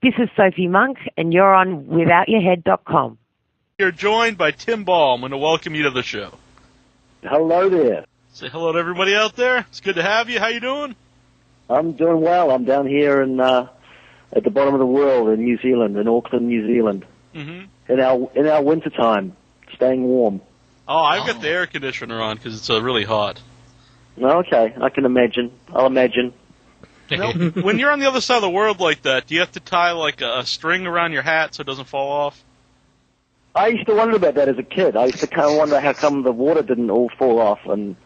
This is Sophie Monk, and you're on WithoutYourHead.com. You're joined by Tim Ball. I'm going to welcome you to the show. Hello there. Say hello to everybody out there. It's good to have you. How you doing? I'm doing well. I'm down here in at the bottom of the world in New Zealand, in Auckland, New Zealand. Mm-hmm. In our winter time, staying warm. Oh, I've got the air conditioner on because it's really hot. Okay, I can imagine. I'll imagine. You know, when you're on the other side of the world like that, do you have to tie like a string around your hat so it doesn't fall off? I used to wonder about that as a kid. I used to kind of wonder how come the water didn't all fall off, and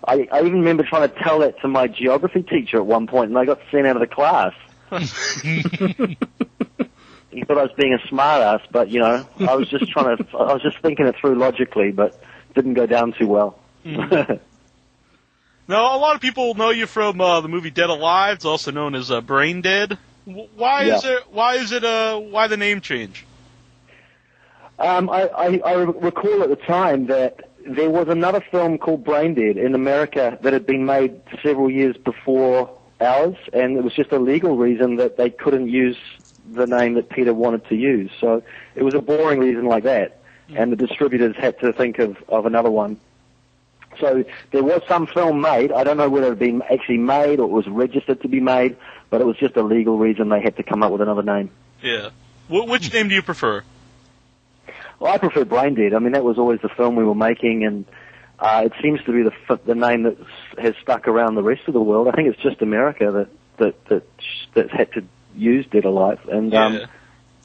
I even remember trying to tell that to my geography teacher at one point, and I got sent out of the class. He thought I was being a smartass, but I was just thinking it through logically, but didn't go down too well. Mm. Now, a lot of people know you from the movie Dead Alive. It's also known as Brain Dead. Why the name change? I recall at the time that there was another film called Brain Dead in America that had been made several years before ours, and it was just a legal reason that they couldn't use the name that Peter wanted to use. So it was a boring reason like that, and the distributors had to think of another one. So there was some film made. I don't know whether it had been actually made or it was registered to be made, but it was just a legal reason they had to come up with another name. Yeah. Which name do you prefer? Well, I prefer Brain Dead. I mean, that was always the film we were making, and it seems to be the name that has stuck around the rest of the world. I think it's just America that had to use Dead Alive. And Brain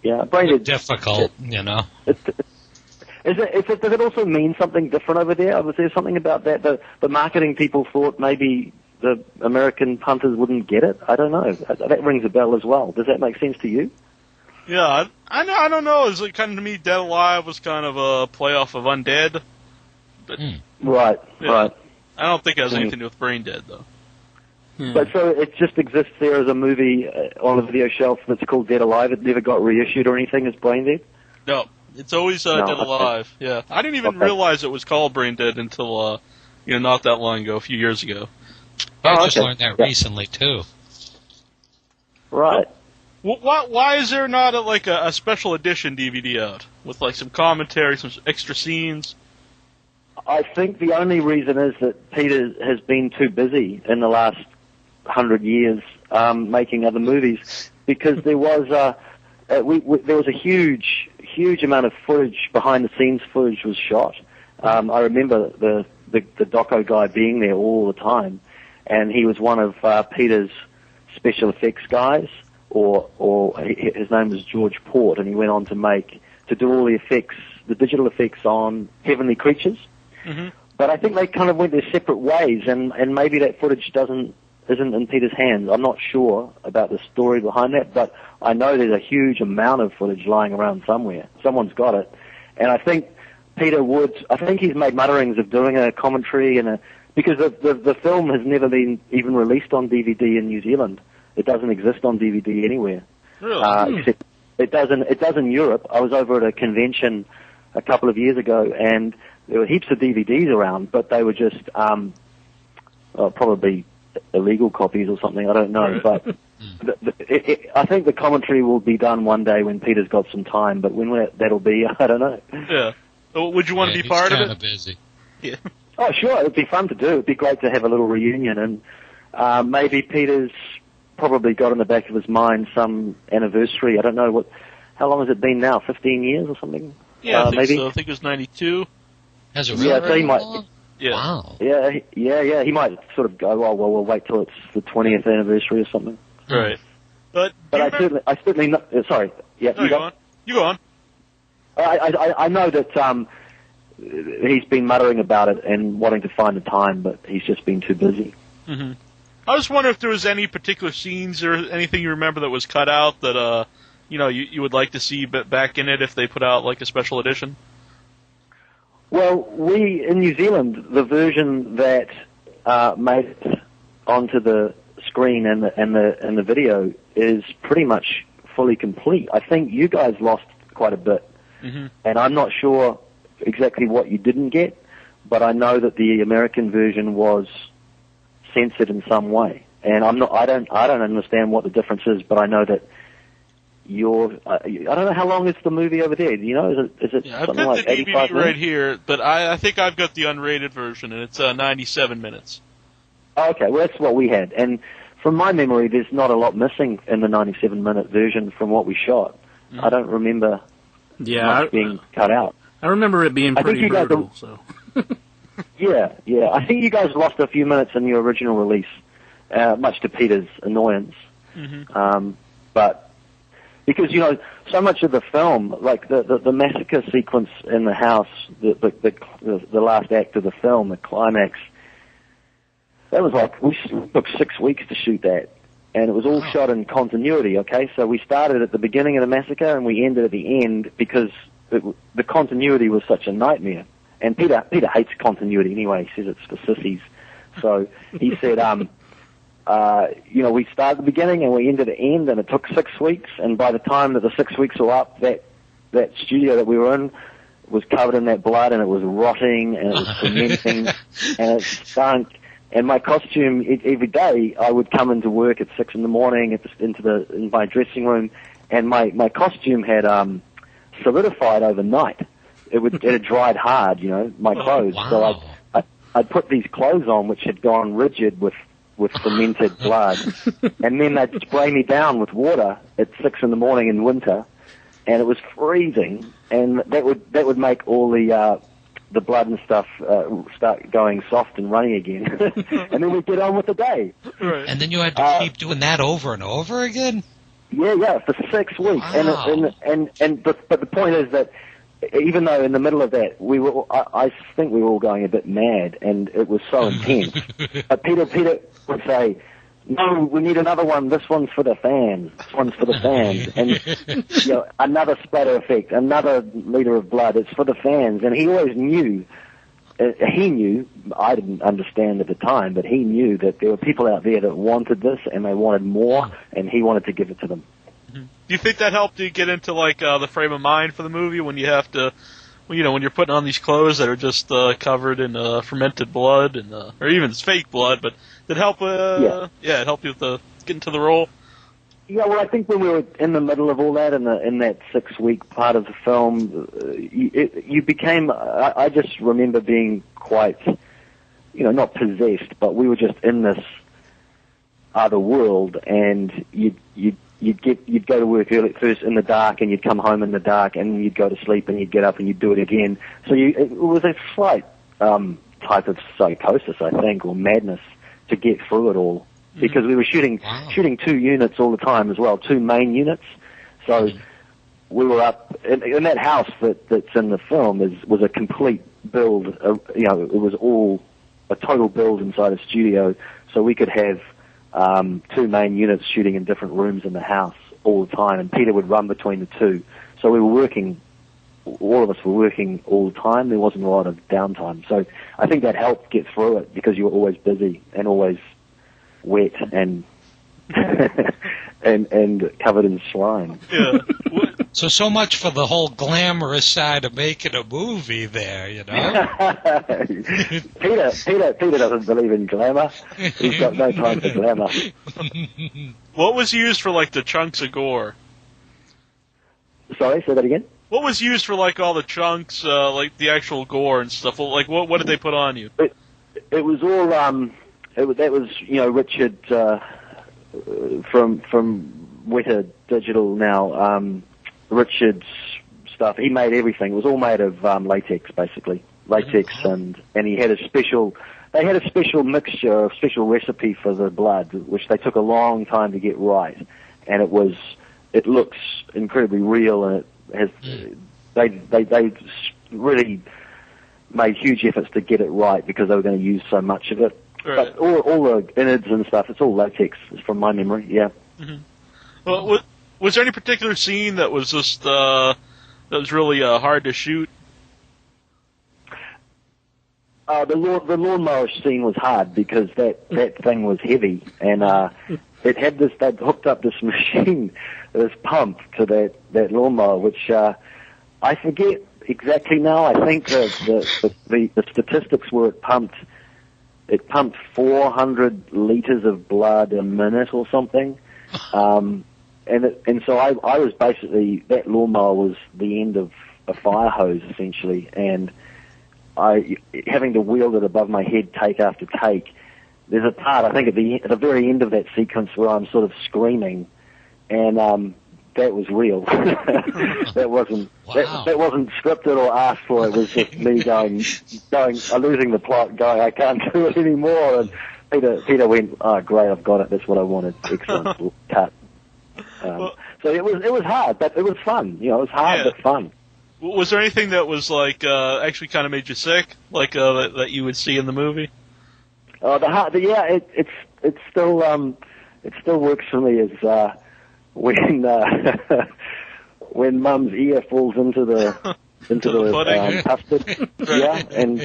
Dead. Difficult, Does it also mean something different over there? Was there something about that? The marketing people thought maybe the American punters wouldn't get it? I don't know. That rings a bell as well. Does that make sense to you? Yeah, I don't know. It's like, kind of to me, Dead Alive was kind of a playoff of Undead. But, Right. I don't think it has anything to do with Brain Dead, though. But so it just exists there as a movie on the video shelf that's called Dead Alive. It never got reissued or anything as Brain Dead? No, it's always Dead Alive. Yeah, I didn't even realize it was called Brain Dead until not that long ago, a few years ago. I just learned that recently too. Right. Why is there not a special edition DVD out with like some commentary, some extra scenes? I think the only reason is that Peter has been too busy in the last 100 years making other movies, because there was a huge amount of footage, behind the scenes footage was shot. I remember the doco guy being there all the time, and he was one of Peter's special effects guys, or his name was George Port, and he went on to do all the effects, the digital effects on Heavenly Creatures. Mm-hmm. But I think they kind of went their separate ways, and maybe that footage isn't in Peter's hands. I'm not sure about the story behind that, but I know there's a huge amount of footage lying around somewhere. Someone's got it. And I think he's made mutterings of doing a commentary because the film has never been even released on DVD in New Zealand. It doesn't exist on DVD anywhere. Really? Except it does in Europe. I was over at a convention a couple of years ago, and there were heaps of DVDs around, but they were just probably illegal copies or something. I don't know, but I think the commentary will be done one day when Peter's got some time. But when that'll be, I don't know. Yeah. Would you want to be part of it? He's kind of busy. Yeah. Oh, sure. It'd be fun to do. It'd be great to have a little reunion, and maybe Peter's probably got in the back of his mind some anniversary. I don't know how long has it been now? 15 years or something? Yeah, I think maybe. so. I think it was 92. Has it really? Yeah, so he might. Long? Yeah. Wow. Yeah. He might sort of go, oh, well, we'll wait till it's the 20th anniversary or something. Right. But I certainly know, sorry. Yeah. No, you go on. I know that he's been muttering about it and wanting to find the time, but he's just been too busy. Mm-hmm. I just wonder if there was any particular scenes or anything you remember that was cut out that you would like to see back in it if they put out like a special edition. Well, we in New Zealand, the version that made it onto the screen and the video is pretty much fully complete. I think you guys lost quite a bit, and I'm not sure exactly what you didn't get, but I know that the American version was censored in some way, and I don't understand what the difference is, but I know that I don't know how long is the movie over there. Do you know? Is it I've something got like the 85 DVD minutes? right here, but I think I've got the unrated version, and it's 97 minutes. Oh, okay, well, that's what we had. And from my memory, there's not a lot missing in the 97-minute version from what we shot. Mm-hmm. I don't remember much being cut out. I remember it being pretty brutal. So. Yeah. I think you guys lost a few minutes in your original release, much to Peter's annoyance. Mm-hmm. But because, you know, so much of the film, like the massacre sequence in the house, the last act of the film, the climax, that was like, we took 6 weeks to shoot that. And it was all shot in continuity, okay? So we started at the beginning of the massacre and we ended at the end because the continuity was such a nightmare. And Peter hates continuity anyway. He says it's for sissies. So he said, you know, we started at the beginning and we ended at the end, and it took 6 weeks. And by the time that the 6 weeks were up, that studio that we were in was covered in that blood, and it was rotting, and it was fermenting, and it stunk. And my costume, every day, I would come into work at 6 in the morning in my dressing room, and my costume had solidified overnight. It had dried hard, you know, my clothes. Wow. So I'd put these clothes on which had gone rigid with fermented blood, and then they'd spray me down with water at 6 in the morning in winter, and it was freezing, and that would make all the blood and stuff start going soft and runny again, and then we'd get on with the day. Right. And then you had to keep doing that over and over again? Yeah, for 6 weeks. Wow. But the point is that even though in the middle of that I think we were all going a bit mad, and it was so intense. But Peter would say, "No, we need another one. This one's for the fans. This one's for the fans." And you know, another splatter effect, another liter of blood. It's for the fans. And he always knew. He knew. I didn't understand at the time, but he knew that there were people out there that wanted this, and they wanted more, and he wanted to give it to them. Do you think that helped you get into like the frame of mind for the movie when you have to, you know, when you're putting on these clothes that are just covered in fermented blood and or even fake blood? But did it help? It helped you with getting into the role. Yeah, well, I think when we were in the middle of all that, in that 6 week part of the film, you became. I just remember being quite, you know, not possessed, but we were just in this other world, and you'd go to work early first in the dark, and you'd come home in the dark, and you'd go to sleep, and you'd get up, and you'd do it again. So it was a slight type of psychosis, I think, or madness to get through it all, because we were shooting 2 units all the time as well, 2 main units. So we were up in that house that's in the film was a complete build. You know, it was all a total build inside a studio, so we could have 2 main units shooting in different rooms in the house all the time, and Peter would run between the 2. So we were working, all of us were working all the time. There wasn't a lot of downtime. So I think that helped get through it, because you were always busy and always wet and and covered in slime. Yeah. So much for the whole glamorous side of making a movie there, you know? Peter doesn't believe in glamour. He's got no time for glamour. What was used for like the chunks of gore? Sorry, say that again? What was used for like all the chunks, like the actual gore and stuff? Like what did they put on you? It was all that was, you know, Richard from Weta Digital now. Richard's stuff, he made everything. It was all made of latex, basically. Latex, and he had a special mixture, a special recipe for the blood, which they took a long time to get right. And it looks incredibly real, and it has, they really made huge efforts to get it right, because they were going to use so much of it. Right. But all the innards and stuff, it's all latex, from my memory, yeah. Mm-hmm. Well, was there any particular scene that was just that was really hard to shoot? The lawnmower scene was hard, because that thing was heavy, and it had they'd hooked up this machine, this pump to that lawnmower, which I forget exactly now. I think the statistics were it pumped 400 liters of blood a minute or something. and so I was basically, that lawnmower was the end of a fire hose essentially, and having to wield it above my head take after take. There's a part, I think, at the very end of that sequence where I'm sort of screaming, and that was real. That wasn't that wasn't scripted or asked for. It was just me going, losing the plot, going, I can't do it anymore. And Peter went, oh great, I've got it. That's what I wanted. Excellent cut. So it was hard, but it was fun. You know, it was hard but fun. Was there anything that was like actually kind of made you sick, like that you would see in the movie? It still works for me as when Mum's ear falls into the custard, and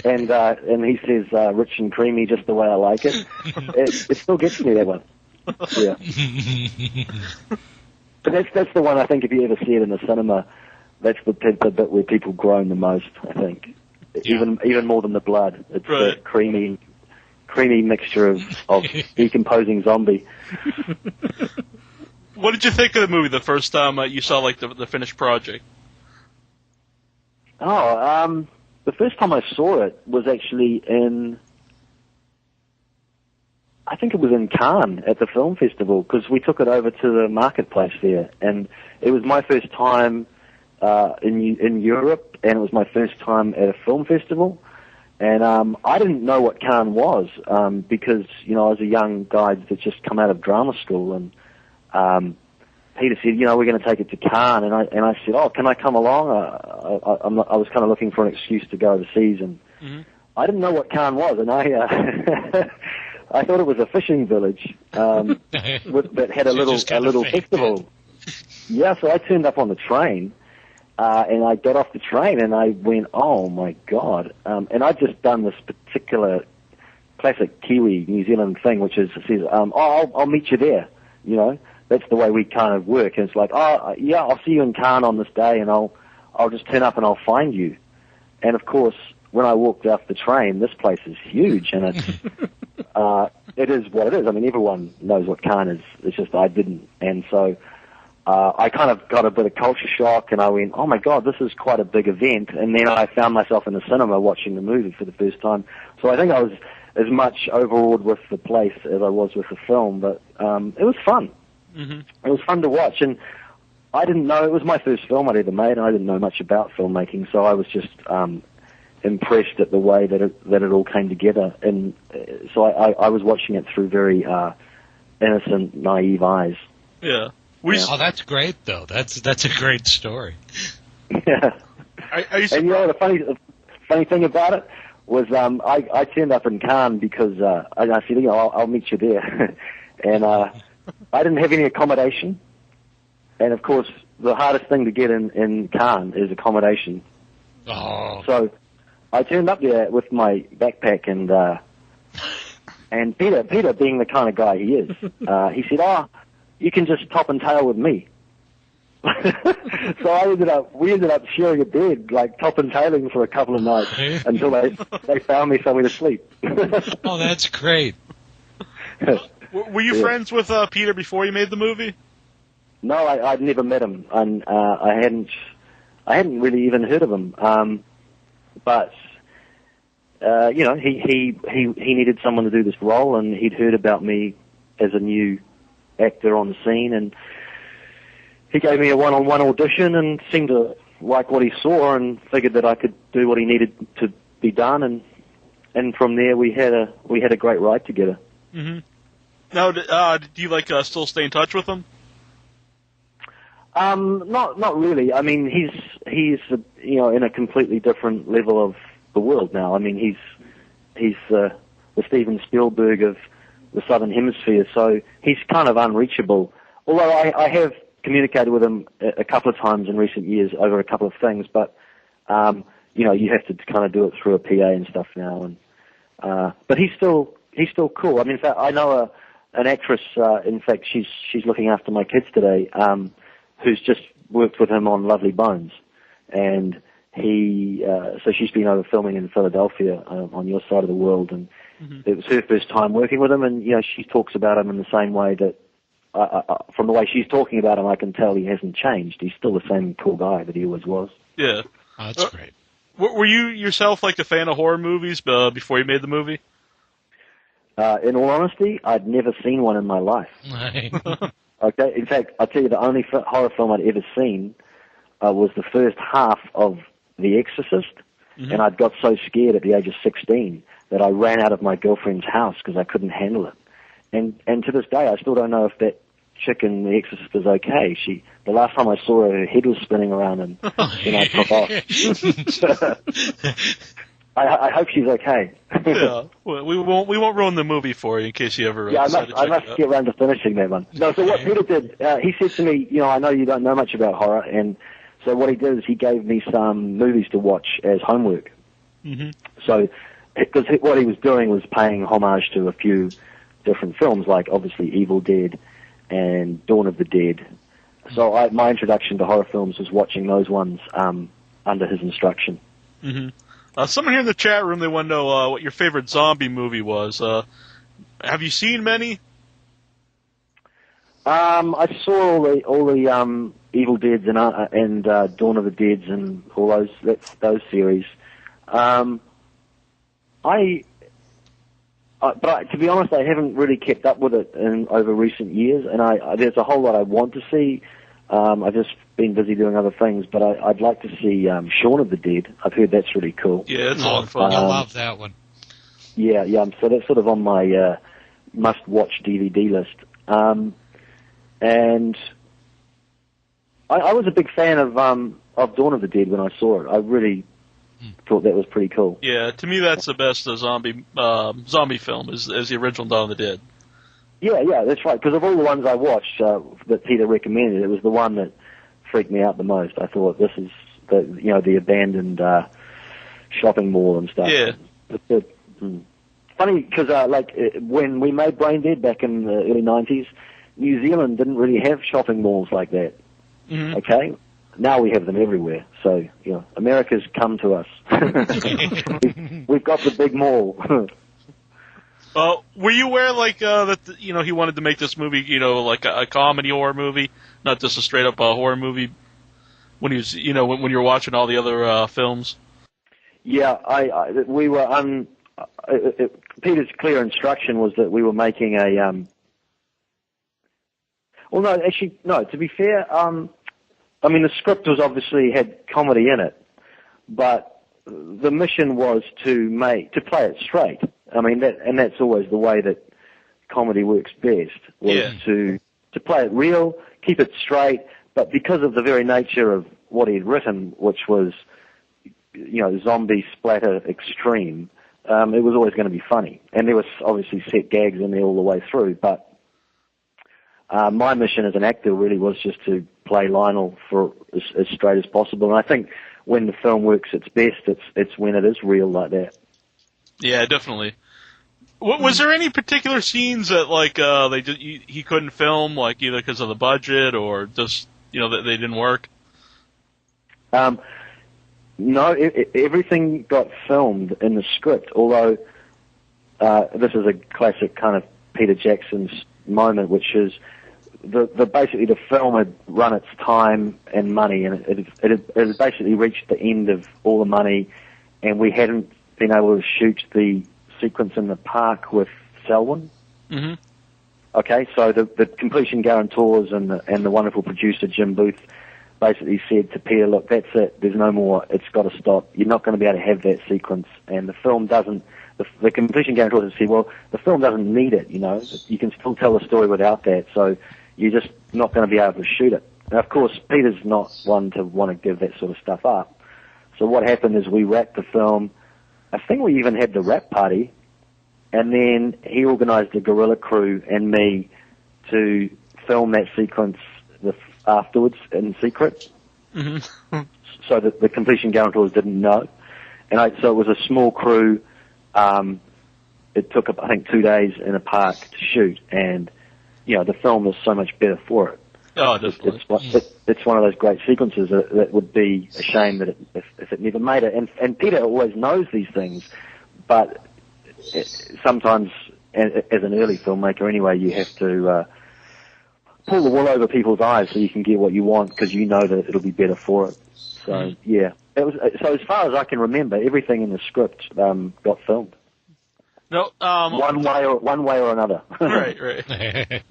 he says rich and creamy just the way I like it. It still gets me, that one. Yeah. But that's the one, I think, if you ever see it in the cinema, that's the bit where people groan the most, I think. Yeah. Even more than the blood. It's the creamy mixture of decomposing zombie. What did you think of the movie the first time you saw like the finished project? The first time I saw it was actually I think it was in Cannes at the film festival, because we took it over to the marketplace there, and it was my first time in Europe, and it was my first time at a film festival. And I didn't know what Cannes was, because, you know, I was a young guy that just come out of drama school, and Peter said, you know, we're going to take it to Cannes, and I said, oh, can I come along? I was kind of looking for an excuse to go overseas, and I didn't know what Cannes was, and I thought it was a fishing village that had a little festival. Yeah, so I turned up on the train. And I got off the train and I went, oh my God. And I'd just done this particular classic Kiwi New Zealand thing, which is, says, I'll meet you there. You know, that's the way we kind of work. And it's like, oh yeah, I'll see you in Cannes on this day, and I'll just turn up and I'll find you. And of course, when I walked off the train, this place is huge, and it's, it is what it is. I mean, everyone knows what Cannes is. It's just I didn't. And so, I kind of got a bit of culture shock, and I went, oh my God, this is quite a big event. And then I found myself in the cinema watching the movie for the first time. So I think I was as much overawed with the place as I was with the film, but it was fun. Mm-hmm. It was fun to watch, and I didn't know, it was my first film I'd ever made, and I didn't know much about filmmaking, so I was just impressed at the way that it all came together. And so I was watching it through very innocent, naive eyes. Yeah. Oh, that's great, though. That's a great story. Yeah. And you know, the funny thing about it was I turned up in Cannes because I said, you know, I'll meet you there. And I didn't have any accommodation. And, of course, the hardest thing to get in Cannes is accommodation. Oh. So I turned up there with my backpack, and Peter, being the kind of guy he is, he said, you can just top and tail with me. So we ended up sharing a bed, like top and tailing for a couple of nights until they found me somewhere to sleep. Oh, that's great. Were you friends with Peter before you made the movie? No, I'd never met him, and I hadn't really even heard of him. But you know, he needed someone to do this role, and he'd heard about me as a new actor on the scene, and he gave me a one-on-one audition and seemed to like what he saw and figured that I could do what he needed to be done, and from there we had a great ride together. Mm-hmm. Now, do you still stay in touch with him? Not really. I mean, he's you know, in a completely different level of the world now. I mean, he's the Steven Spielberg of the Southern Hemisphere, so he's kind of unreachable. Although I have communicated with him a couple of times in recent years over a couple of things, but you know, you have to kind of do it through a PA and stuff now. And but he's still cool. I mean, in fact, I know an actress. In fact, she's looking after my kids today, who's just worked with him on Lovely Bones, and so she's been over filming in Philadelphia on your side of the world, and it was her first time working with him, and you know, she talks about him in the same way that from the way she's talking about him, I can tell he hasn't changed. He's still the same cool guy that he always was. Yeah. Oh, that's great. Were you yourself like a fan of horror movies before you made the movie? In all honesty, I'd never seen one in my life. Okay. In fact, I'll tell you, the only horror film I'd ever seen was the first half of The Exorcist, and I'd got so scared at the age of 16 that I ran out of my girlfriend's house because I couldn't handle it. And to this day, I still don't know if that chick in The Exorcist is okay. The last time I saw her head was spinning around, and then I took off. I hope she's okay. Yeah, well, we won't ruin the movie for you in case you ever. Yeah, I must get around to finishing that one. No, so what Peter did, he said to me, I know you don't know much about horror, and so what he did is he gave me some movies to watch as homework. Mm-hmm. So, because what he was doing was paying homage to a few different films, like obviously Evil Dead and Dawn of the Dead. So my introduction to horror films was watching those ones under his instruction. Mm-hmm. Someone here in the chat room, they want to know what your favorite zombie movie was. Have you seen many? I saw all the Evil Deads and Dawn of the Deads and all those series. But to be honest, I haven't really kept up with it over recent years, and there's a whole lot I want to see. I've just been busy doing other things, but I'd like to see Shaun of the Dead. I've heard that's really cool. Yeah, it's a lot of fun. I love that one. Yeah, so that's sort of on my must-watch DVD list. And I was a big fan of Dawn of the Dead when I saw it. I really thought that was pretty cool. Yeah, to me that's the best zombie film is the original Dawn of the Dead. Yeah, that's right. Because of all the ones I watched that Peter recommended, it was the one that freaked me out the most. I thought this is the abandoned shopping mall and stuff. Yeah. Funny because when we made Brain Dead back in the early 90s, New Zealand didn't really have shopping malls like that. Mm-hmm. Okay. Now we have them everywhere. So, America's come to us. We've got the big mall. Were you aware, that, he wanted to make this movie, like a comedy horror movie, not just a straight up horror movie when he was, when you were watching all the other films? Yeah, we were, Peter's clear instruction was that we were making a, to be fair, the script was obviously had comedy in it, but the mission was to play it straight. That's always the way that comedy works best, was to play it real, keep it straight, but because of the very nature of what he'd written, which was, zombie splatter extreme, it was always going to be funny. And there was obviously set gags in there all the way through, but my mission as an actor really was just to play Lionel for as straight as possible. And I think when the film works its best, it's when it is real like that. Yeah, definitely. Was there any particular scenes that he couldn't film, either because of the budget or just that they didn't work? No, everything got filmed in the script. Although this is a classic kind of Peter Jackson's moment, which is basically the film had run its time and money, and it had basically reached the end of all the money, and we hadn't been able to shoot the sequence in the park with Selwyn. Mm-hmm. Okay, so the completion guarantors and the wonderful producer Jim Booth basically said to Peter, look, that's it, there's no more, it's got to stop, you're not going to be able to have that sequence, and the film doesn't, the completion guarantors said, well, the film doesn't need it, you can still tell the story without that, so you're just not going to be able to shoot it. Now, of course, Peter's not one to want to give that sort of stuff up, so what happened is we wrapped the film. I think we even had the wrap party, and then he organised a guerrilla crew and me to film that sequence afterwards in secret, mm-hmm. so that the completion guarantors didn't know. And so it was a small crew. It took, I think, 2 days in a park to shoot, and the film was so much better for it. Oh, definitely. It's one of those great sequences that would be a shame that if it never made it. And Peter always knows these things, but sometimes, as an early filmmaker anyway, you have to pull the wool over people's eyes so you can get what you want because you know that it'll be better for it. So yeah, it was. So as far as I can remember, everything in the script got filmed. No, one way or another. Right.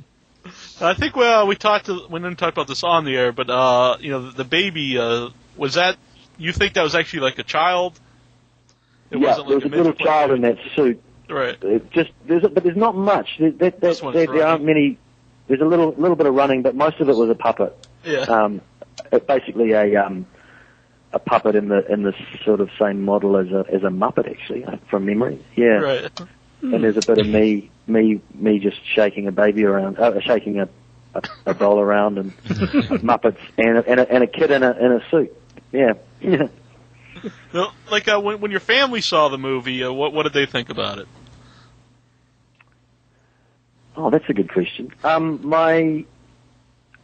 I think we didn't talk about this on the air, but the baby was that. You think that was actually like a child? It wasn't there like was a little child in that suit. Right. But there's not much. There aren't many. There's a little bit of running, but most of it was a puppet. Yeah. Basically a puppet in the sort of same model as a Muppet, actually, from memory. Yeah. Right. And there's a bit of me just shaking a baby around, shaking a doll around, and Muppets, and a kid in a suit. Yeah. No, like when your family saw the movie, what did they think about it? Oh, that's a good question. One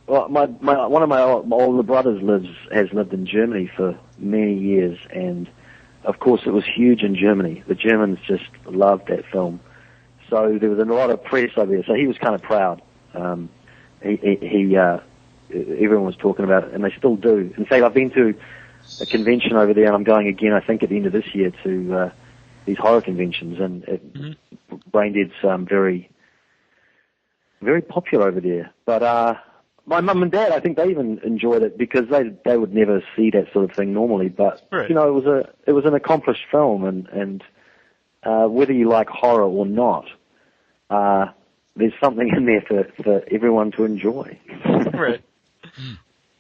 of my older brothers has lived in Germany for many years, and of course it was huge in Germany. The Germans just loved that film, so there was a lot of press over there. So he was kind of proud. Everyone was talking about it, and they still do. In fact, I've been to a convention over there, and I'm going again, I think, at the end of this year to these horror conventions, and Braindead's very, very popular over there. But my mum and dad, I think they even enjoyed it because they would never see that sort of thing normally. But right. It was an accomplished film, and whether you like horror or not, there's something in there for everyone to enjoy. Right.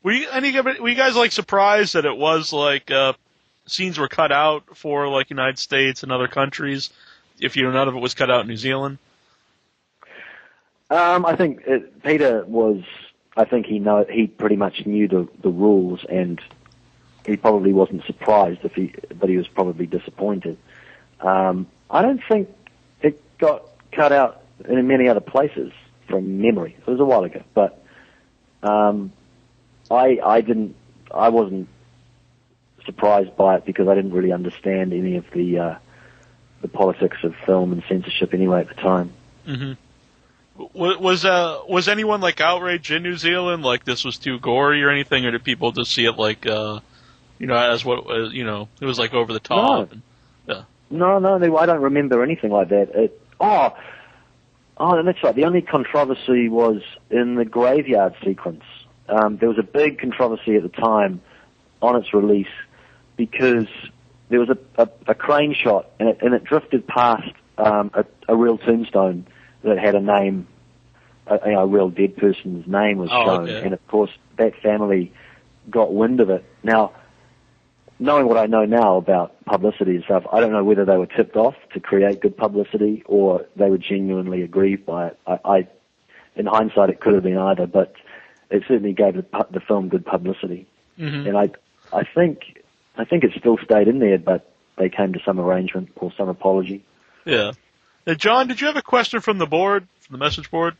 Were you guys like surprised that it was like scenes were cut out for like United States and other countries? If none of it was cut out in New Zealand. I think Peter was. I think he pretty much knew the rules, and he probably wasn't surprised but he was probably disappointed. I don't think it got cut out in many other places from memory. It was a while ago, but I wasn't surprised by it because I didn't really understand any of the politics of film and censorship anyway at the time. Mm-hmm. Was anyone like outraged in New Zealand, like this was too gory or anything, or did people just see it like as what it was like over the top? No, I don't remember anything like that. Oh, that's right. The only controversy was in the graveyard sequence. There was a big controversy at the time on its release because there was a crane shot and it drifted past a real tombstone that had a name, a real dead person's name was shown, okay. And of course that family got wind of it. Now, knowing what I know now about publicity and stuff, I don't know whether they were tipped off to create good publicity or they were genuinely aggrieved by it. In hindsight, it could have been either, but it certainly gave the film good publicity. Mm-hmm. And I think it still stayed in there, but they came to some arrangement or some apology. Yeah. Now, John, did you have a question from the board, from the message board?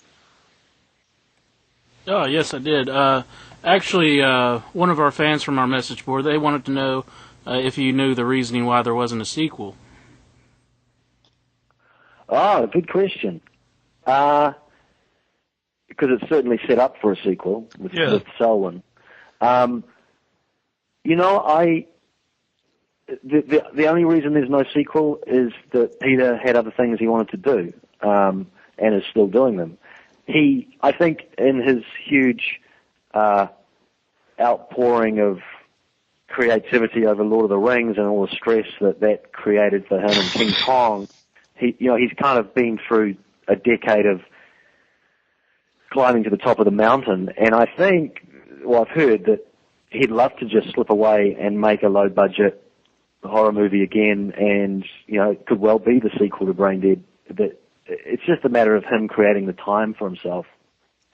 Oh, yes, I did. Actually, one of our fans from our message board, they wanted to know if you knew the reasoning why there wasn't a sequel. Oh, good question. Because it's certainly set up for a sequel with Selwyn. The only reason there's no sequel is that Peter had other things he wanted to do, and is still doing them. I think in his huge outpouring of creativity over Lord of the Rings and all the stress that created for him in King Kong, he's kind of been through a decade of climbing to the top of the mountain, and I think, I've heard that he'd love to just slip away and make a low-budget horror movie again, and it could well be the sequel to Braindead. But it's just a matter of him creating the time for himself.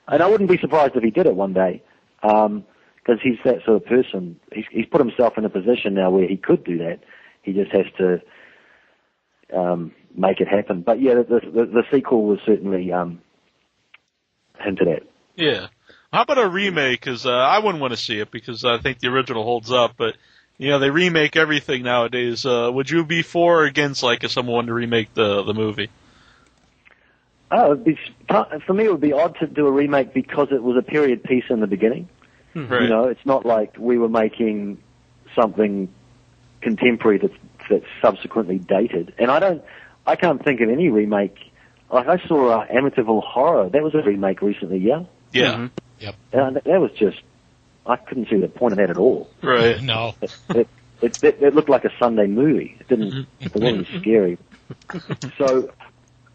And I wouldn't be surprised if he did it one day, because he's that sort of person. He's put himself in a position now where he could do that. He just has to make it happen. But yeah, the sequel was certainly hinted at. Yeah. How about a remake? Because I wouldn't want to see it because I think the original holds up, but they remake everything nowadays. Would you be for or against, like, if someone wanted to remake the movie? For me, it would be odd to do a remake because it was a period piece in the beginning. Right. You know, it's not like we were making something contemporary that's subsequently dated. And I can't think of any remake. Like I saw Amityville Horror. That was a remake recently, yeah? Yeah. Mm-hmm. Yep. And that was just, I couldn't see the point of that at all. Right. No. It looked like a Sunday movie. It wasn't scary. So,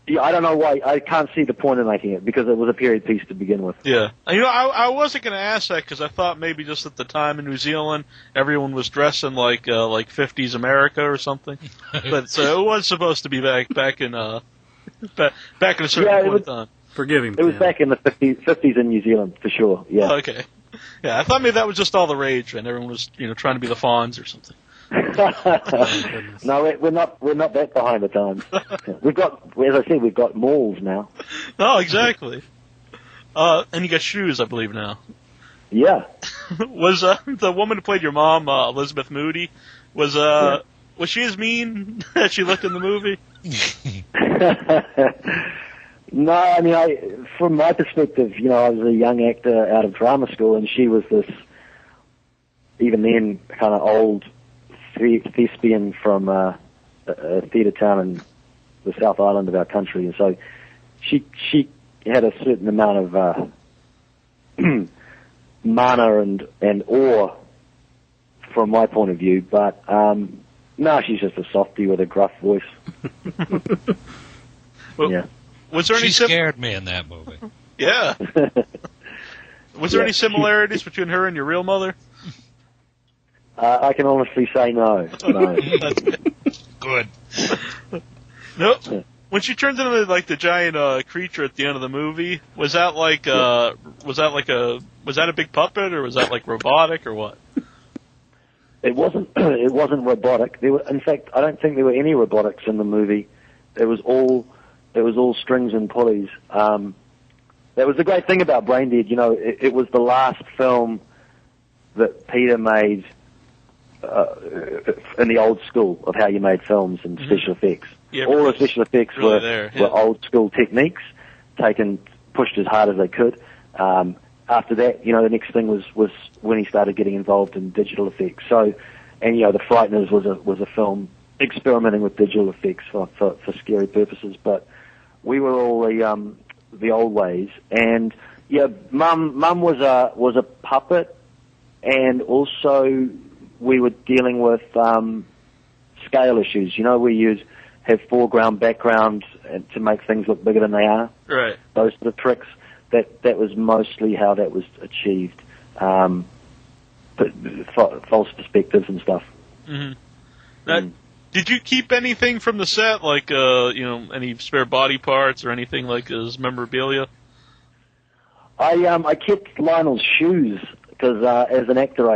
yeah, I don't know why. I can't see the point of making it because it was a period piece to begin with. Yeah. And, you know, I wasn't going to ask that because I thought maybe just at the time in New Zealand everyone was dressing like 50s America or something. But so it was supposed to be back in a certain point in time. Forgive him. It was Tim. back in the 50s in New Zealand, for sure, yeah. Oh, okay. Yeah, I thought maybe that was just all the rage and everyone was, you know, trying to be the Fonz or something. No, we're not that behind the times. We've got, as I said, we've got malls now. No, exactly. And you got shoes, I believe, now. Yeah. Was the woman who played your mom, Elizabeth Moody, was she as mean as she looked in the movie? No, I mean, from my perspective, you know, I was a young actor out of drama school, and she was this, even then, kind of old thespian from a theatre town in the South Island of our country, and so she had a certain amount of mana and awe from my point of view, but no, she's just a softie with a gruff voice. Well, yeah. Was there any She scared me in that movie. Yeah. Was there any similarities between her and your real mother? I can honestly say no. No. Good. Nope. When she turns into like the giant creature at the end of the movie, was that a big puppet or was that like robotic or what? It wasn't. It wasn't robotic. In fact, I don't think there were any robotics in the movie. It was all strings and pulleys. That was the great thing about Braindead. You know, it was the last film that Peter made in the old school of how you made films and special effects. Yeah, all the special effects really were old school techniques, pushed as hard as they could. After that, you know, the next thing was when he started getting involved in digital effects. So, and you know, The Frighteners was a film experimenting with digital effects for scary purposes, but we were all the old ways. And yeah, Mum was a puppet, and also we were dealing with scale issues. You know, where you'd have foreground, background to make things look bigger than they are. Right. Those sort of tricks. That was mostly how that was achieved. But false perspectives and stuff. Mm-hmm. Did you keep anything from the set, like you know, any spare body parts or anything like as memorabilia? I kept Lionel's shoes because as an actor,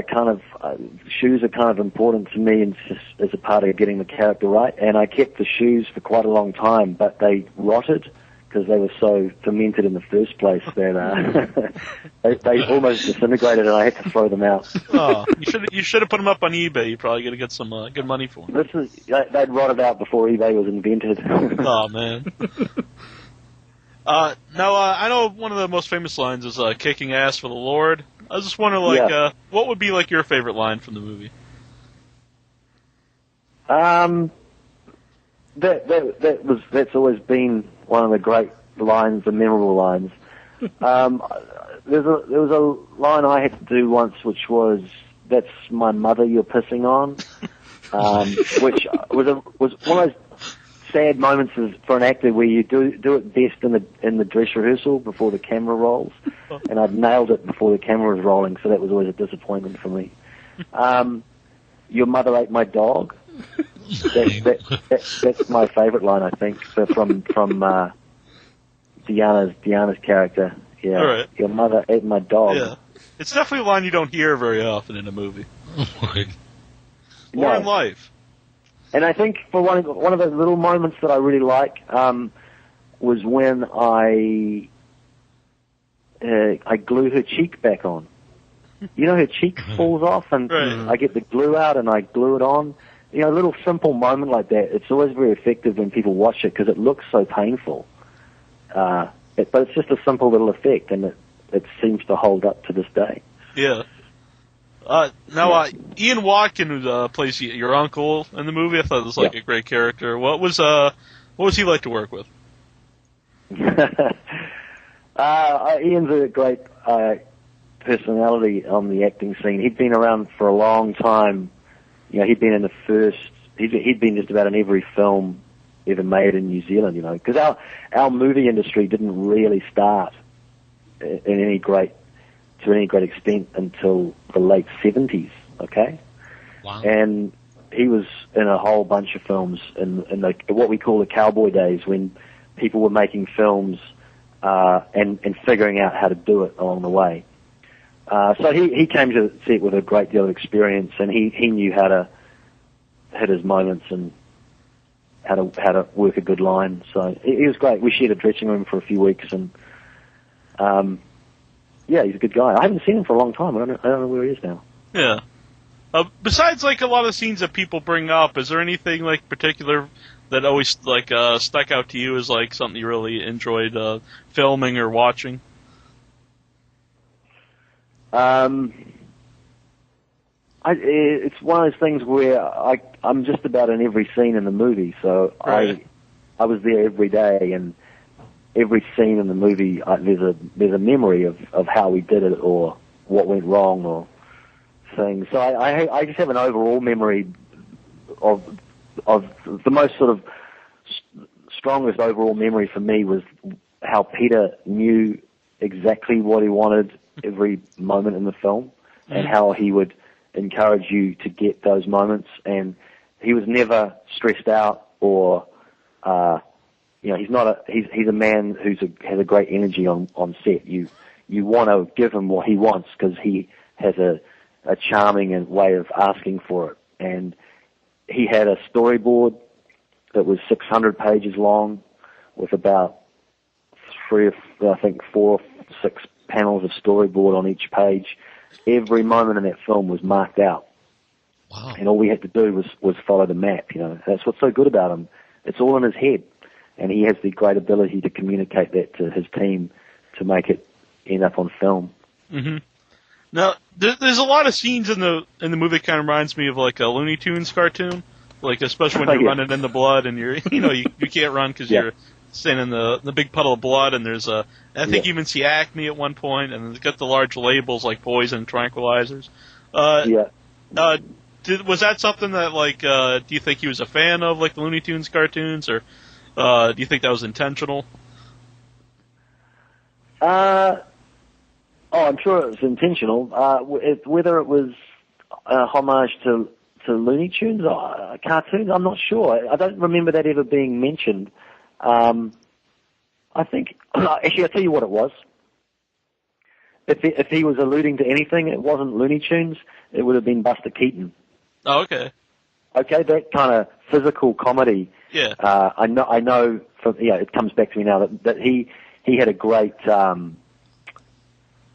shoes are kind of important to me and as a part of getting the character right. And I kept the shoes for quite a long time, but they rotted because they were so fermented in the first place that they almost disintegrated, and I had to throw them out. Oh, you should have put them up on eBay. You probably gonna get some good money for them. They'd rotted out before eBay was invented. Oh man. Now I know one of the most famous lines is "kicking ass for the Lord." I was just wondering, what would be like your favorite line from the movie? That's always been one of the great lines, the memorable lines. There was a line I had to do once, which was, "That's my mother you're pissing on," which was one of those sad moments for an actor where you do it best in the dress rehearsal before the camera rolls, and I'd nailed it before the camera was rolling, so that was always a disappointment for me. "Your mother ate my dog." That's my favorite line, I think, from Deanna's character. Yeah, right. "Your mother ate my dog." Yeah, it's definitely a line you don't hear very often in a movie. Or in life. And I think for one of the little moments that I really like was when I glue her cheek back on. You know, her cheek falls off, and I get the glue out and I glue it on. You know, a little simple moment like that. It's always very effective when people watch it because it looks so painful. but it's just a simple little effect, and it seems to hold up to this day. Yeah. Now, Ian Watkins plays your uncle in the movie. I thought it was like a great character. What was he like to work with? Ian's a great personality on the acting scene. He'd been around for a long time. You know, he'd been in the first. He'd been just about in every film ever made in New Zealand. You know, because our movie industry didn't really start to any great extent until the late 70s. Okay. Wow. And he was in a whole bunch of films in what we call the cowboy days, when people were making films and figuring out how to do it along the way. So he came to the set with a great deal of experience, and he knew how to hit his moments and how to work a good line. So he was great. We shared a dressing room for a few weeks, and he's a good guy. I haven't seen him for a long time. I don't know where he is now. Yeah. Besides, like, a lot of scenes that people bring up, is there anything, like, particular that always, like, stuck out to you as, like, something you really enjoyed filming or watching? It's one of those things where I'm just about in every scene in the movie, so right. I was there every day, and every scene in the movie, there's a memory of how we did it or what went wrong or things. So I just have an overall memory of the most sort of strongest overall memory for me was how Peter knew exactly what he wanted every moment in the film, and how he would encourage you to get those moments, and he was never stressed out or he's a man has a great energy on set. You want to give him what he wants because he has a charming way of asking for it. And he had a storyboard that was 600 pages long with about 4 or 6 panels of storyboard on each page. Every moment in that film was marked out. Wow. And all we had to do was follow the map. You know, that's what's so good about him. It's all in his head. And he has the great ability to communicate that to his team to make it end up on film. Mm-hmm. Now, there's a lot of scenes in the movie that kind of reminds me of like a Looney Tunes cartoon, like especially when you're running in the blood and you can't run because you're standing in the big puddle of blood, and there's I think you even see Acme at one point, and it's got the large labels like poison and tranquilizers. Was that something that like do you think he was a fan of, like the Looney Tunes cartoons, or do you think that was intentional? I'm sure it was intentional. Whether it was a homage to Looney Tunes or cartoons, I'm not sure. I don't remember that ever being mentioned. I think, actually, I'll tell you what it was. If he was alluding to anything, it wasn't Looney Tunes. It would have been Buster Keaton. Oh, okay. Okay, that kind of physical comedy. Yeah. I know. It comes back to me now that he had a great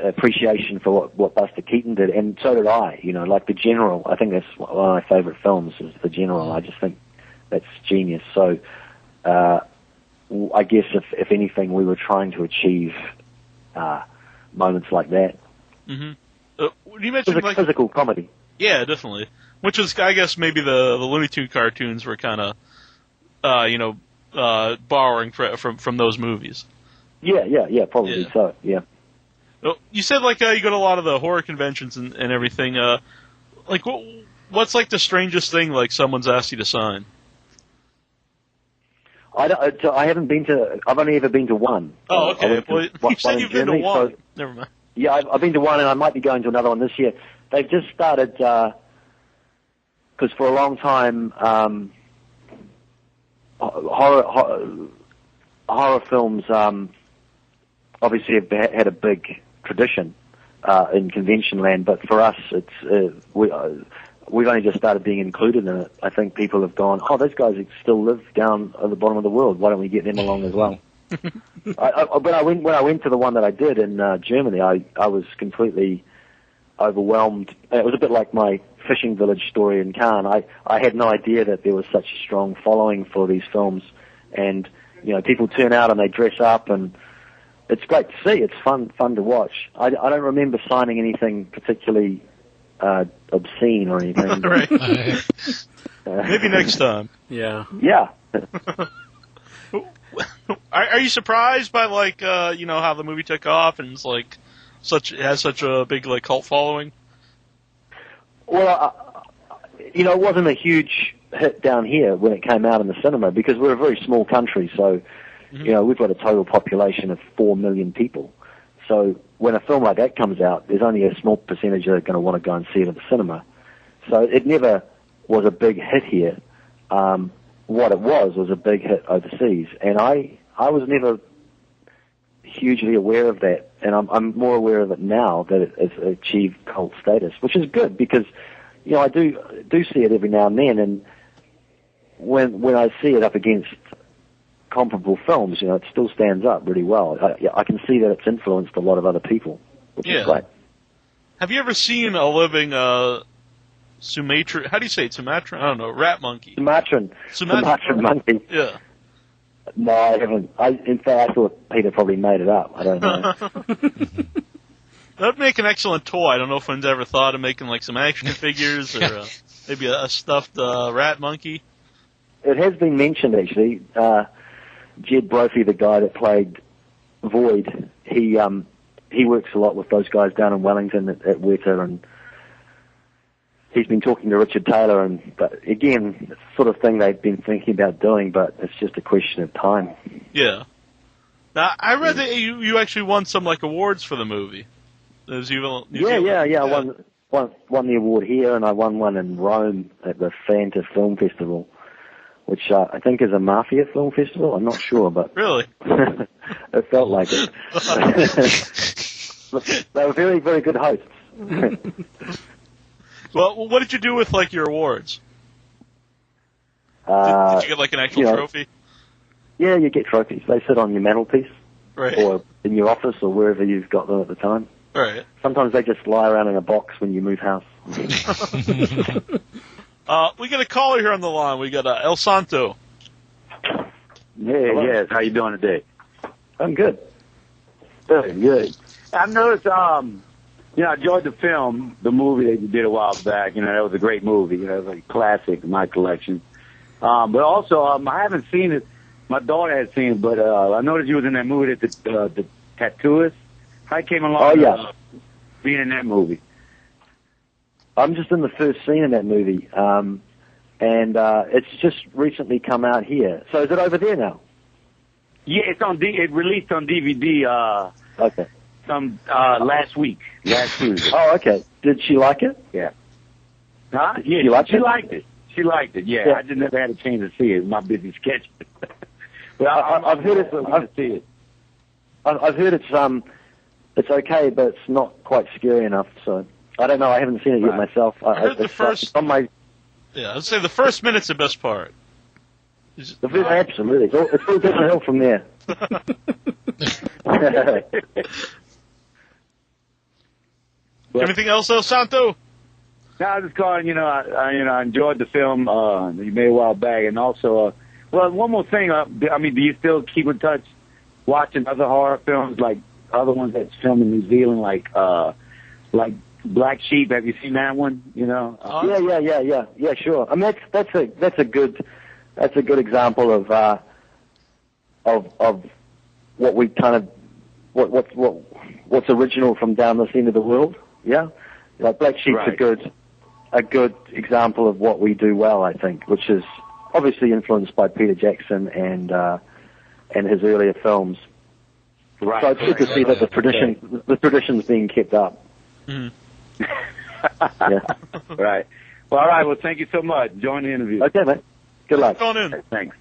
appreciation for what Buster Keaton did, and so did I. You know, like The General. I think that's one of my favorite films is The General. I just think that's genius. So, I guess if anything, we were trying to achieve moments like that. Mm-hmm. You mentioned physical comedy. Yeah, definitely. Which is, I guess, maybe the Looney Tunes cartoons were kind of, borrowing from those movies. Yeah, probably so. Yeah. You said you go to a lot of the horror conventions and everything. What's like the strangest thing like someone's asked you to sign? I haven't been to. I've only ever been to one. Oh, okay. You said you've been to one. So, never mind. Yeah, I've been to one, and I might be going to another one this year. They've just started because for a long time, horror films obviously have had a big tradition in convention land, but for us, we've only just started being included in it. I think people have gone, those guys still live down at the bottom of the world. Why don't we get them along as well? When I went to the one that I did in Germany, I was completely overwhelmed. It was a bit like my fishing village story in Cannes. I had no idea that there was such a strong following for these films, and people turn out and they dress up, and it's great to see. It's fun to watch. I don't remember signing anything particularly obscene or anything. Right. Maybe next time. Yeah. Yeah. Are you surprised by how the movie took off and it's it has such a big cult following? Well, it wasn't a huge hit down here when it came out in the cinema because we're a very small country. So, we've got a total population of 4 million people. So when a film like that comes out, there's only a small percentage that are going to want to go and see it at the cinema. So it never was a big hit here. What it was a big hit overseas, and I was never hugely aware of that, and I'm more aware of it now that it has achieved cult status, which is good because I do see it every now and then, and when I see it up against comparable films, it still stands up really well. I can see that it's influenced a lot of other people, which is great. Have you ever seen a living Sumatra? How do you say it? Sumatra? I don't know. Rat monkey. Sumatran monkey. Yeah. No, I haven't. In fact, I thought Peter probably made it up. I don't know. That'd make an excellent toy. I don't know if anyone's ever thought of making some action figures or maybe a stuffed rat monkey. It has been mentioned actually. Jed Brophy, the guy that played Void, he works a lot with those guys down in Wellington at Weta, and he's been talking to Richard Taylor, but again, it's the sort of thing they've been thinking about doing, but it's just a question of time. Yeah. Now, I read that you actually won some awards for the movie. Yeah. I won the award here, and I won one in Rome at the Fanta Film Festival, which I think is a mafia film festival. I'm not sure, but really, it felt like it. They were very, very good hosts. Well, what did you do with your awards? Did you get an actual trophy? Yeah, you get trophies. They sit on your mantelpiece, right, or in your office, or wherever you've got them at the time. Right. Sometimes they just lie around in a box when you move house. We got a caller here on the line. We got El Santo. Yes. How you doing today? I'm good. Good. I noticed, I enjoyed the film, the movie that you did a while back. That was a great movie. It was a classic in my collection. But also, I haven't seen it. My daughter had seen it, but I noticed you was in that movie, the Tattooist. How came along being in that movie? I'm just in the first scene in that movie, and it's just recently come out here. So is it over there now? Yeah, it's on. It released on DVD. Okay. Last week, last Tuesday. Oh, okay. Did she like it? Yeah. Huh? Yeah, she liked it. She liked it. Yeah, I just never had a chance to see it. My busy schedule. But I've heard it. I've seen it. I've heard it's okay, but it's not quite scary enough. So I don't know. I haven't seen it yet myself. I heard the first. On my. Yeah, I'd say the first minute's the best part. Absolutely, it's all downhill from there. Anything else, El Santo? No, I was just calling. I enjoyed the film you made a while back, and also, one more thing. Do you still keep in touch, watching other horror films, like other ones that's filmed in New Zealand, like Black Sheep? Have you seen that one? Yeah, sure. I mean, that's a good example of what we kind of what's original from down this end of the world. Yeah, Black Sheep's right. a good example of what we do well, I think, which is obviously influenced by Peter Jackson and his earlier films. Right. So it's good to see that the tradition's being kept up. Mm-hmm. Yeah. Right. Well, all right. Well, thank you so much. Enjoying the interview. Okay, mate. Good luck. Going in. Thanks.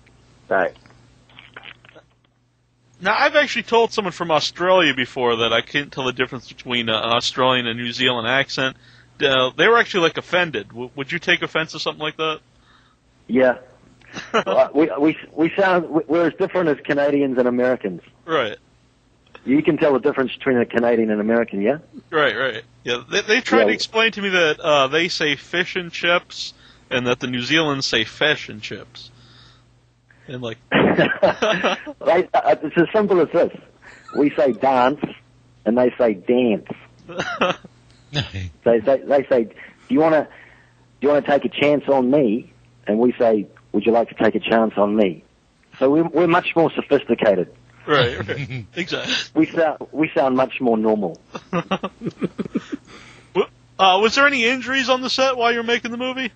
Bye. Now, I've actually told someone from Australia before that I can't tell the difference between an Australian and New Zealand accent. They were actually offended. Would you take offense to something like that? Yeah. We're as different as Canadians and Americans. Right. You can tell the difference between a Canadian and American, yeah? Right. Yeah, they tried to explain to me that they say fish and chips, and that the New Zealanders say fish and chips. And like, it's as simple as this. We say dance, and they say dance. They say, do you want to take a chance on me? And we say, would you like to take a chance on me? So we're much more sophisticated. right, exactly. We sound much more normal. Was there any injuries on the set while you were making the movie?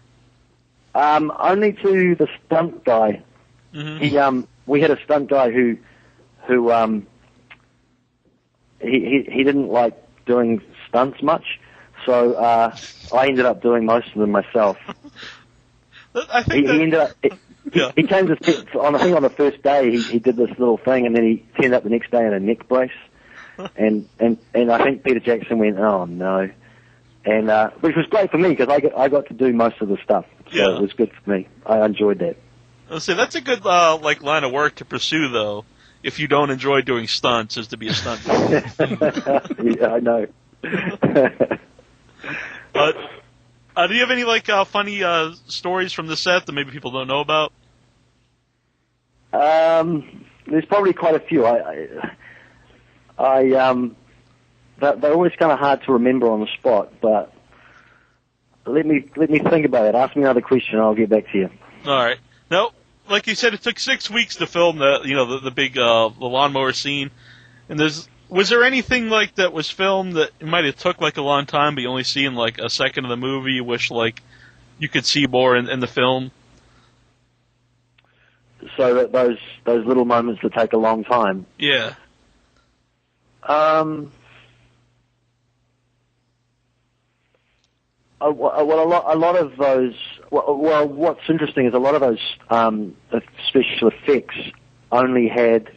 Only to the stunt guy. Mm-hmm. We had a stunt guy who he didn't like doing stunts much, so I ended up doing most of them myself. I think he ended up. He came to set on the first day. He did this little thing, and then he turned up the next day in a neck brace, and I think Peter Jackson went, "Oh no," and which was great for me because I got to do most of the stuff, so it was good for me. I enjoyed that. Let's say that's a good line of work to pursue, though. If you don't enjoy doing stunts, is to be a stunt. Yeah, I know. But do you have any funny stories from the set that maybe people don't know about? There's probably quite a few. They're always kind of hard to remember on the spot, but let me think about it. Ask me another question, and I'll get back to you. All right. No, like you said, it took 6 weeks to film the big the lawnmower scene, and was there anything like that was filmed that it might have took like a long time, but you only see in like a second of the movie? You wish like you could see more in the film. So that those little moments that take a long time. Yeah. Well, a lot of those. Well, what's interesting is a lot of those special effects only had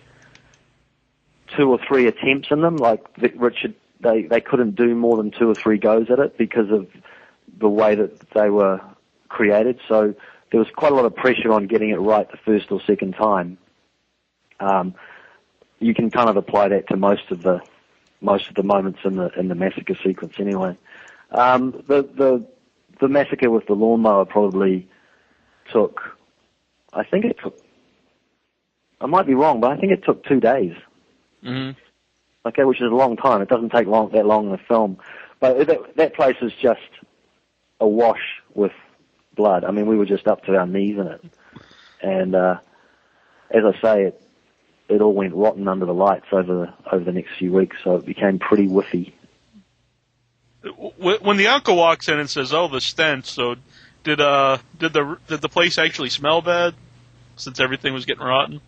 2 or 3 attempts in them. Like Richard, they couldn't do more than 2 or 3 goes at it because of the way that they were created. So there was quite a lot of pressure on getting it right the first or second time. You can kind of apply that to most of the moments in the massacre sequence, anyway. The massacre with the lawnmower probably took. I think it took. I might be wrong, but I think it took 2 days. Mm-hmm. Okay, which is a long time. It doesn't take that long in the film, but that place is just awash with blood. I mean, we were just up to our knees in it, and as I say, it all went rotten under the lights over the next few weeks, so it became pretty whiffy. When the uncle walks in and says, "Oh, the stench," so did the place actually smell bad since everything was getting rotten?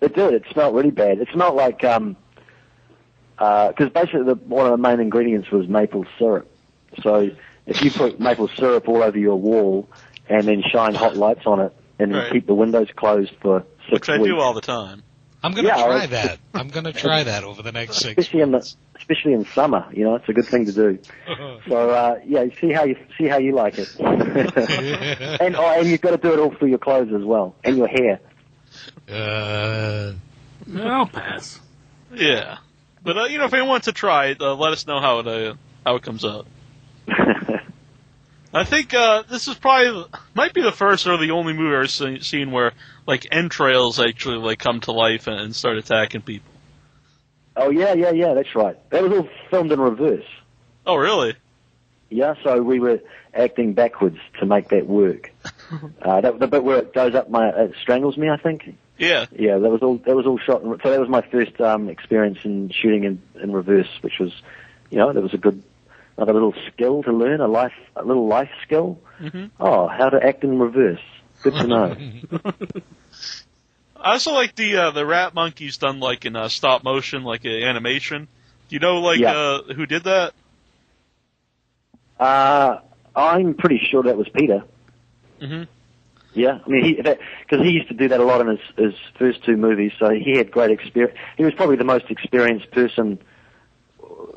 It did. It smelled really bad. It smelled like because basically one of the main ingredients was maple syrup. So if you put maple syrup all over your wall and then shine hot lights on it and then keep the windows closed for 6 weeks. Which I do all the time. I'm going to try that. I'm going to try that over the next 6 months. Especially in summer, it's a good thing to do. So see how you like it, and you've got to do it all through your clothes as well and your hair. I'll pass. Yeah, but if anyone wants to try it, let us know how it comes out. I think this is might be the first or the only movie I've seen where like entrails actually come to life and start attacking people. Oh yeah, that's right. That was all filmed in reverse. Oh really? Yeah, so we were acting backwards to make that work. The bit where it goes up it strangles me, I think. Yeah. Yeah, that was all shot. So that was my first experience in shooting in reverse, which was, that was another little skill to learn, a little life skill. Mm-hmm. Oh, how to act in reverse. Good to know. I also like the rat monkeys done in stop motion, animation. Do you know who did that? I'm pretty sure that was Peter. Mm-hmm. Yeah, I mean, because he used to do that a lot in his first 2 movies, so he had great experience. He was probably the most experienced person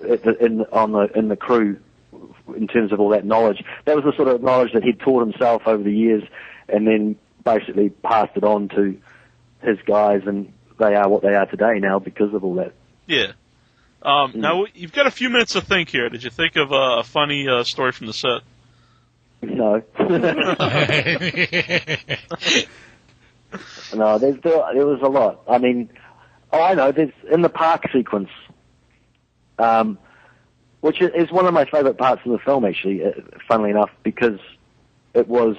in the crew in terms of all that knowledge. That was the sort of knowledge that he'd taught himself over the years, and then basically passed it on to his guys, and they are what they are today now because of all that. Yeah. Now, you've got a few minutes to think here. Did you think of a funny story from the set? No. No, there was a lot. I mean, I know. There's in the park sequence, which is one of my favorite parts of the film, actually. Funnily enough, because it was,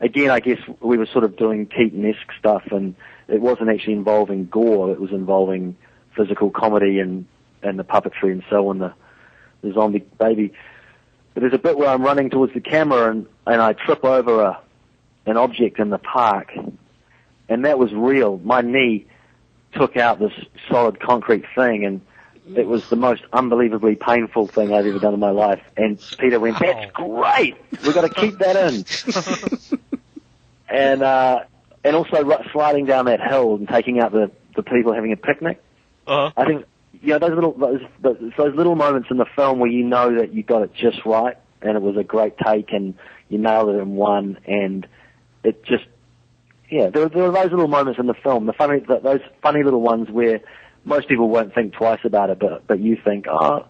again, I guess we were sort of doing Keaton-esque stuff, and it wasn't actually involving gore. It was involving physical comedy and the puppetry and so on, the zombie baby. But there's a bit where I'm running towards the camera and I trip over an object in the park, and that was real. My knee took out this solid concrete thing, and it was the most unbelievably painful thing I've ever done in my life. And Peter went, "That's great. We've got to keep that in." and also sliding down that hill and taking out the people having a picnic. Uh-huh. I think those little moments in the film where you know that you got it just right, and it was a great take, and you nailed it in one, and it just, there were those little moments in the film, those funny little ones where most people won't think twice about it, but you think, oh,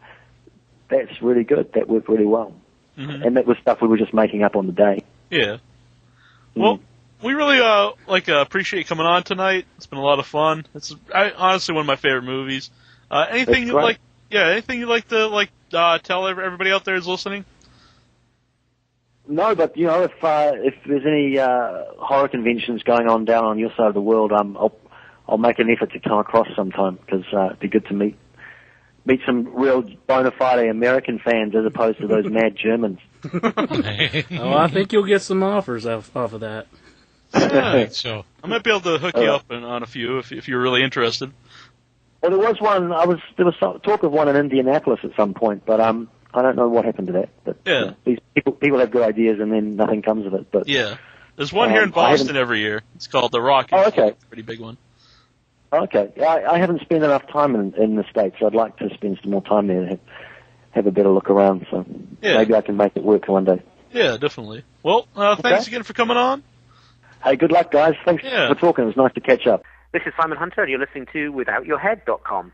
that's really good, that worked really well. Mm-hmm. And that was stuff we were just making up on the day. Yeah. Well, we really appreciate you coming on tonight. It's been a lot of fun. It's honestly one of my favorite movies. Anything you'd like? Yeah, anything you'd like to tell everybody out there who's listening? No, but if there's any horror conventions going on down on your side of the world, I'll make an effort to come across sometime, because it'd be good to meet some real bona fide American fans as opposed to those mad Germans. I think you'll get some offers off of that. Yeah, so I might be able to hook you up on a few if you're really interested. Well, there was one. There was talk of one in Indianapolis at some point, but I don't know what happened to that. But these people have good ideas, and then nothing comes of it. But there's one here in Boston every year. It's called the Rock. Oh, okay. It's a pretty big one. Okay, I haven't spent enough time in the States. So I'd like to spend some more time there and have a better look around. So maybe I can make it work one day. Yeah, definitely. Well, thanks again for coming on. Hey, good luck, guys. Thanks for talking. It was nice to catch up. This is Simon Hunter, and you're listening to WithoutYourHead.com.